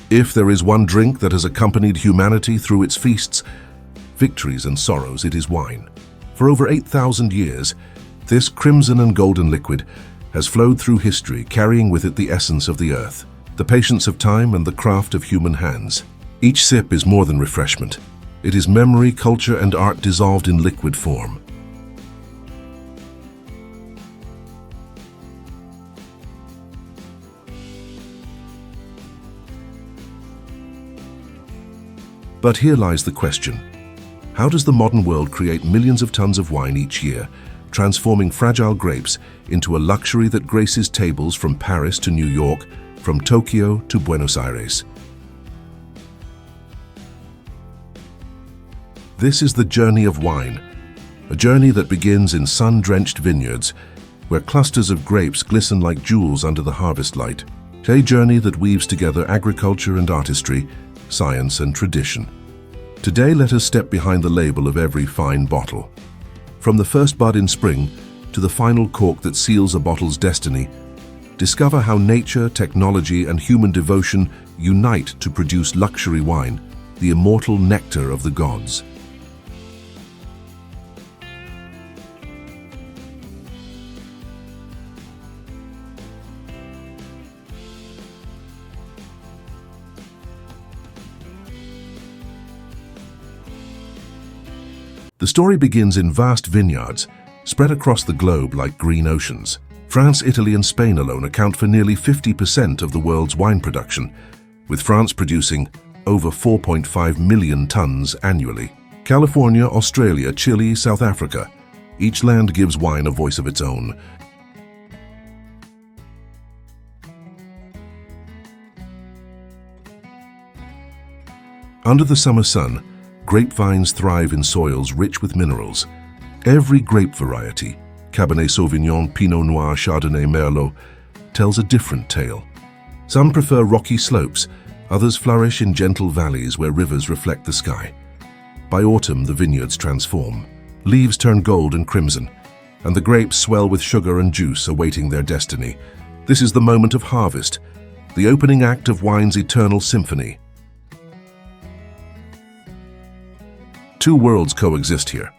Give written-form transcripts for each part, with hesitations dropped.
If there is one drink that has accompanied humanity through its feasts, victories and sorrows, it is wine. For over 8,000 years, this crimson and golden liquid has flowed through history, carrying with it the essence of the earth, the patience of time, and the craft of human hands. Each sip is more than refreshment. It is memory, culture, and art dissolved in liquid form. But here lies the question. How does the modern world create millions of tons of wine each year, transforming fragile grapes into a luxury that graces tables from Paris to New York, from Tokyo to Buenos Aires? This is the journey of wine, a journey that begins in sun-drenched vineyards, where clusters of grapes glisten like jewels under the harvest light. A journey that weaves together agriculture and artistry, science and tradition. Today, let us step behind the label of every fine bottle. From the first bud in spring to the final cork that seals a bottle's destiny, discover how nature, technology, and human devotion unite to produce luxury wine, the immortal nectar of the gods. The story begins in vast vineyards, spread across the globe like green oceans. France, Italy, and Spain alone account for nearly 50% of the world's wine production, with France producing over 4.5 million tons annually. California, Australia, Chile, South Africa, each land gives wine a voice of its own. Under the summer sun, grapevines thrive in soils rich with minerals. Every grape variety, Cabernet Sauvignon, Pinot Noir, Chardonnay, Merlot, tells a different tale. Some prefer rocky slopes, others flourish in gentle valleys where rivers reflect the sky. By autumn, the vineyards transform. Leaves turn gold and crimson, and the grapes swell with sugar and juice awaiting their destiny. This is the moment of harvest, the opening act of wine's eternal symphony. Two worlds coexist here.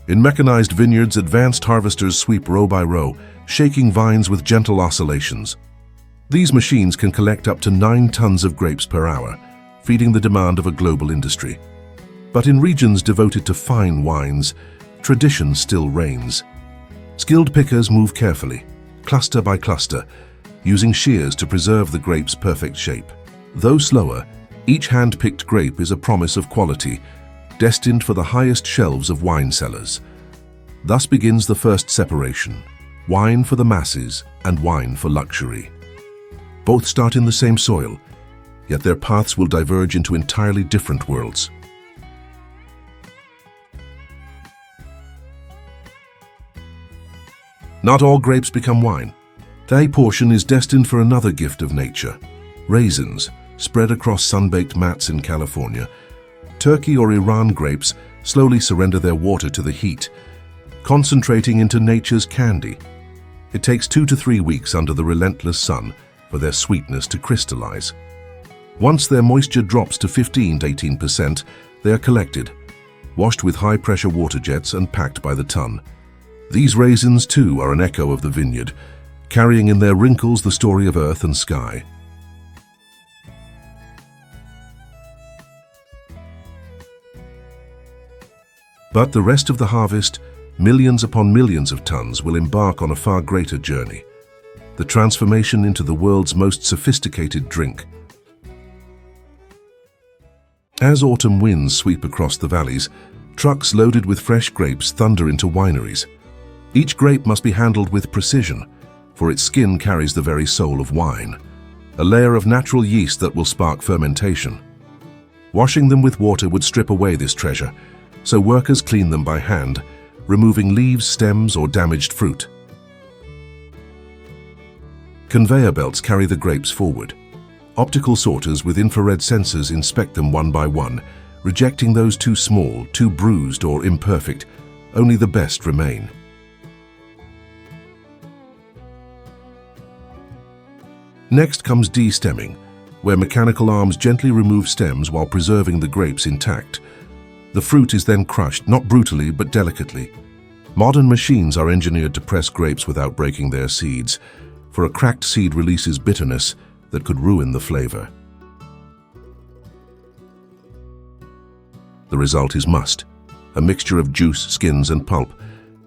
In mechanized vineyards, advanced harvesters sweep row by row, shaking vines with gentle oscillations. These machines can collect up to 9 tons of grapes per hour, feeding the demand of a global industry. But in regions devoted to fine wines, tradition still reigns. Skilled pickers move carefully, cluster by cluster, using shears to preserve the grape's perfect shape. Though slower, each hand-picked grape is a promise of quality, destined for the highest shelves of wine cellars. Thus begins the first separation: wine for the masses and wine for luxury. Both start in the same soil, yet their paths will diverge into entirely different worlds. Not all grapes become wine. A portion is destined for another gift of nature: raisins, spread across sun-baked mats in California. Turkey or Iran grapes slowly surrender their water to the heat, concentrating into nature's candy. It takes 2 to 3 weeks under the relentless sun for their sweetness to crystallize. Once their moisture drops to 15 to 18%, they are collected, washed with high-pressure water jets and packed by the ton. These raisins, too, are an echo of the vineyard, carrying in their wrinkles the story of earth and sky. But the rest of the harvest, millions upon millions of tons, will embark on a far greater journey: the transformation into the world's most sophisticated drink. As autumn winds sweep across the valleys, trucks loaded with fresh grapes thunder into wineries. Each grape must be handled with precision, for its skin carries the very soul of wine, a layer of natural yeast that will spark fermentation. Washing them with water would strip away this treasure, so workers clean them by hand, removing leaves, stems, or damaged fruit. Conveyor belts carry the grapes forward. Optical sorters with infrared sensors inspect them one by one, rejecting those too small, too bruised, or imperfect. Only the best remain. Next comes de-stemming, where mechanical arms gently remove stems while preserving the grapes intact. The fruit is then crushed, not brutally but delicately. Modern machines are engineered to press grapes without breaking their seeds, for a cracked seed releases bitterness that could ruin the flavor. The result is must, a mixture of juice, skins, and pulp,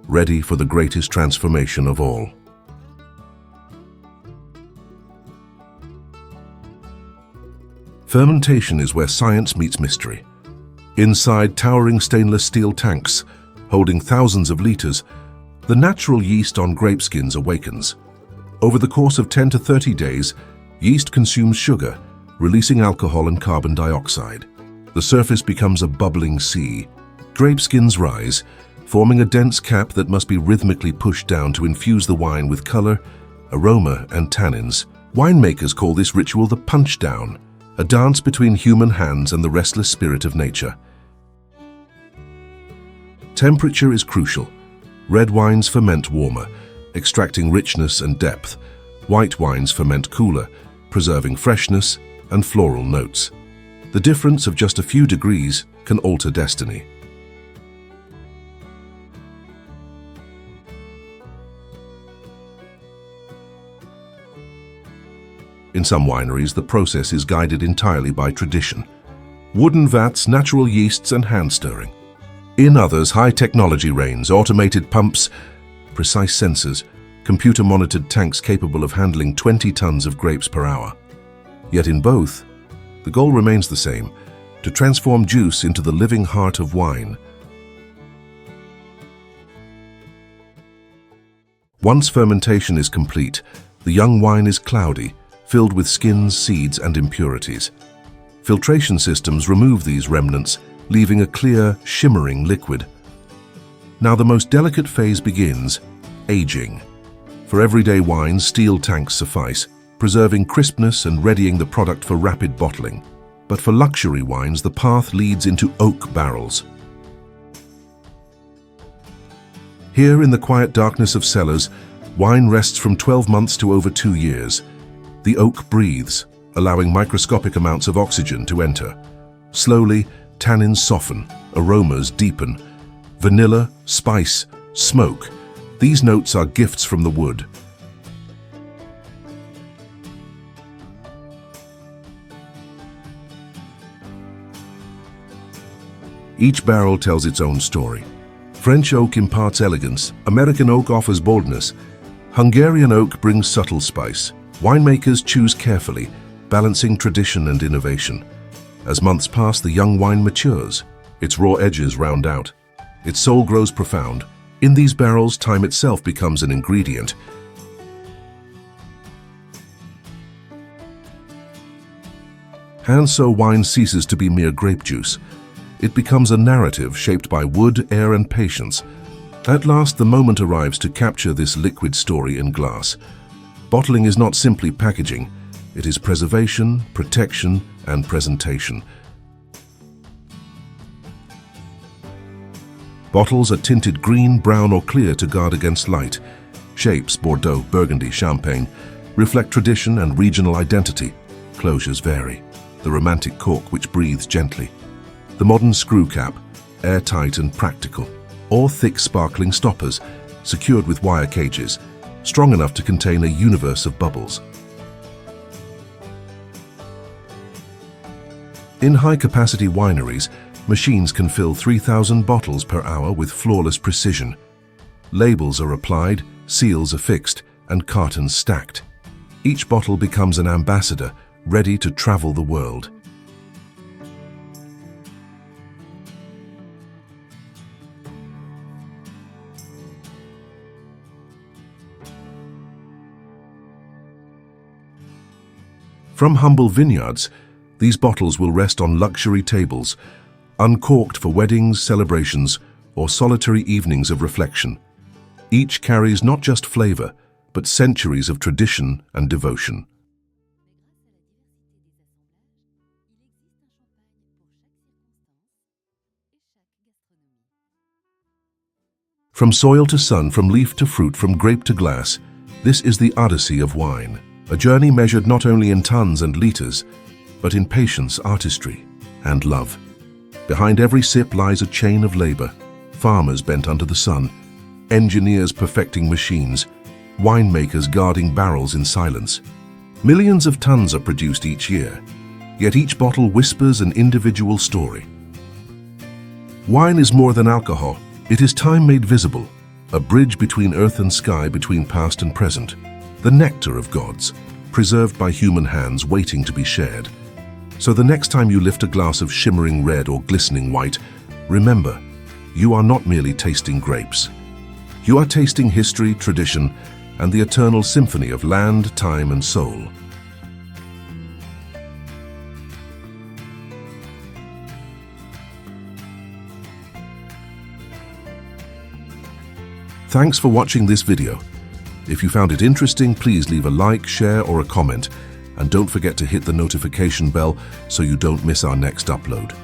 ready for the greatest transformation of all. Fermentation is where science meets mystery. Inside towering stainless steel tanks, holding thousands of liters, the natural yeast on grape skins awakens. Over the course of 10 to 30 days, yeast consumes sugar, releasing alcohol and carbon dioxide. The surface becomes a bubbling sea. Grape skins rise, forming a dense cap that must be rhythmically pushed down to infuse the wine with color, aroma, and tannins. Winemakers call this ritual the punch down, a dance between human hands and the restless spirit of nature. Temperature is crucial. Red wines ferment warmer, extracting richness and depth. White wines ferment cooler, preserving freshness and floral notes. The difference of just a few degrees can alter destiny. In some wineries, the process is guided entirely by tradition. Wooden vats, natural yeasts, and hand stirring. In others, high technology reigns, automated pumps, precise sensors, computer-monitored tanks capable of handling 20 tons of grapes per hour. Yet in both, the goal remains the same, to transform juice into the living heart of wine. Once fermentation is complete, the young wine is cloudy, filled with skins, seeds, and impurities. Filtration systems remove these remnants, leaving a clear, shimmering liquid. Now the most delicate phase begins, aging. For everyday wines, steel tanks suffice, preserving crispness and readying the product for rapid bottling. But for luxury wines, the path leads into oak barrels. Here in the quiet darkness of cellars, wine rests from 12 months to over 2 years. The oak breathes, allowing microscopic amounts of oxygen to enter. Slowly, tannins soften, aromas deepen. Vanilla, spice, smoke. These notes are gifts from the wood. Each barrel tells its own story. French oak imparts elegance, American oak offers boldness, Hungarian oak brings subtle spice. Winemakers choose carefully, balancing tradition and innovation. As months pass, the young wine matures. Its raw edges round out. Its soul grows profound. In these barrels, time itself becomes an ingredient. Hand-sow wine ceases to be mere grape juice. It becomes a narrative shaped by wood, air, and patience. At last, the moment arrives to capture this liquid story in glass. Bottling is not simply packaging. It is preservation, protection, and presentation. Bottles are tinted green, brown, or clear to guard against light. Shapes, Bordeaux, Burgundy, Champagne, reflect tradition and regional identity. Closures vary. The romantic cork, which breathes gently. The modern screw cap, airtight and practical. Or thick, sparkling stoppers, secured with wire cages, strong enough to contain a universe of bubbles. In high-capacity wineries, machines can fill 3,000 bottles per hour with flawless precision. Labels are applied, seals affixed, and cartons stacked. Each bottle becomes an ambassador, ready to travel the world. From humble vineyards, these bottles will rest on luxury tables, uncorked for weddings, celebrations, or solitary evenings of reflection. Each carries not just flavor, but centuries of tradition and devotion. From soil to sun, from leaf to fruit, from grape to glass, this is the odyssey of wine. A journey measured not only in tons and liters, but in patience, artistry, and love. Behind every sip lies a chain of labor, farmers bent under the sun, engineers perfecting machines, winemakers guarding barrels in silence. Millions of tons are produced each year, yet each bottle whispers an individual story. Wine is more than alcohol. It is time made visible, a bridge between earth and sky, between past and present, the nectar of gods, preserved by human hands, waiting to be shared. So the next time you lift a glass of shimmering red or glistening white, remember, you are not merely tasting grapes. You are tasting history, tradition, and the eternal symphony of land, time, and soul. Thanks for watching this video. If you found it interesting, please leave a like, share, or a comment, and don't forget to hit the notification bell so you don't miss our next upload.